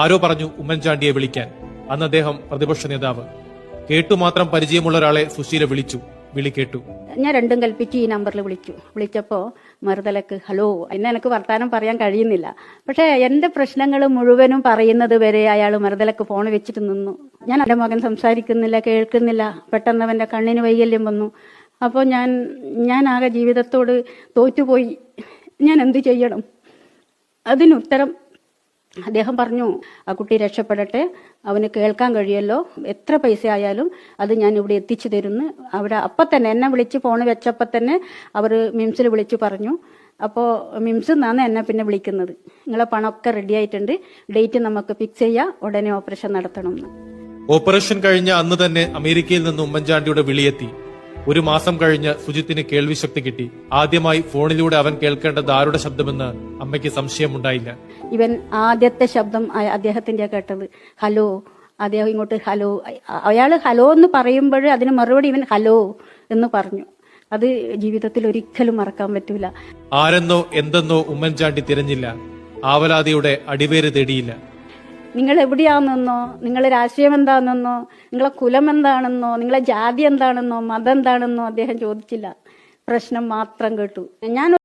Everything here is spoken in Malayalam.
ആരോ പറഞ്ഞു ഉമ്മൻചാണ്ടിയെ വിളിക്കാൻ. അന്ന് അദ്ദേഹം പ്രതിപക്ഷ നേതാവ്. കേട്ടുമാത്രം പരിചയമുള്ള ഒരാളെ സുശീല വിളിച്ചു. വിളി കേട്ടു. ഞാൻ രണ്ടും കൽപ്പിച്ച് ഈ നമ്പറിൽ വിളിച്ചപ്പോ മറുതലക്ക് ഹലോ. ഇന്ന് എനിക്ക് വർത്താനം പറയാൻ കഴിയുന്നില്ല. പക്ഷെ എന്റെ പ്രശ്നങ്ങൾ മുഴുവനും പറയുന്നത് വരെ അയാൾ മറുതലക്ക് ഫോൺ വെച്ചിട്ട് നിന്നു. ഞാൻ എന്റെ മകൻ സംസാരിക്കുന്നില്ല, കേൾക്കുന്നില്ല. പെട്ടെന്ന് അവന്റെ കണ്ണിന് വൈകല്യം വന്നു. അപ്പോൾ ഞാൻ ആകെ ജീവിതത്തോട് തോറ്റുപോയി. ഞാൻ എന്ത് ചെയ്യണം? അതിനുത്തരം അദ്ദേഹം പറഞ്ഞു, ആ കുട്ടി രക്ഷപ്പെടട്ടെ, അവന് കേൾക്കാൻ കഴിയല്ലോ, എത്ര പൈസ ആയാലും അത് ഞാൻ ഇവിടെ എത്തിച്ചു തരുന്നു. അവിടെ അപ്പം തന്നെ എന്നെ വിളിച്ച് ഫോൺ വെച്ചപ്പോൾ തന്നെ അവർ മിംസിൽ വിളിച്ചു പറഞ്ഞു. അപ്പോൾ മിംസിൽ നിന്നാണ് എന്നെ പിന്നെ വിളിക്കുന്നത്. നിങ്ങളെ പണമൊക്കെ റെഡി ആയിട്ടുണ്ട്, ഡേറ്റ് നമുക്ക് ഫിക്സ് ചെയ്യാം, ഉടനെ ഓപ്പറേഷൻ നടത്തണമെന്ന്. ഓപ്പറേഷൻ കഴിഞ്ഞ അന്ന് തന്നെ അമേരിക്കയിൽ നിന്ന് ഉമ്മൻചാണ്ടിയുടെ വിളിയെത്തി. ഒരു മാസം കഴിഞ്ഞ് സുജിത്തിന് കേൾവിശക്തി കിട്ടി. ആദ്യമായി ഫോണിലൂടെ അവൻ കേൾക്കേണ്ടത് ആരുടെ ശബ്ദമെന്ന് അമ്മയ്ക്ക് സംശയമുണ്ടായില്ല. ഇവൻ ആദ്യത്തെ ശബ്ദം അദ്ദേഹത്തിന്റെ കേട്ടത് ഹലോ. അദ്ദേഹം ഇങ്ങോട്ട് ഹലോ, അയാൾ ഹലോ എന്ന് പറയുമ്പോൾ അതിന് മറുപടി ഇവൻ ഹലോ എന്ന് പറഞ്ഞു. അത് ജീവിതത്തിൽ ഒരിക്കലും മറക്കാൻ പറ്റൂല. ആരെന്നോ എന്തെന്നോ ഉമ്മൻചാണ്ടി തിരഞ്ഞില്ല. ആവലാതിയുടെ അടിവേര് തേടിയില്ല. നിങ്ങൾ എവിടെയാണെന്നോ, നിങ്ങളെ രാഷ്ട്രീയം എന്താണെന്നോ, നിങ്ങളെ കുലം എന്താണെന്നോ, നിങ്ങളെ ജാതി എന്താണെന്നോ, മതം എന്താണെന്നോ അദ്ദേഹം ചോദിച്ചില്ല. പ്രശ്നം മാത്രം കേട്ടു. ഞാൻ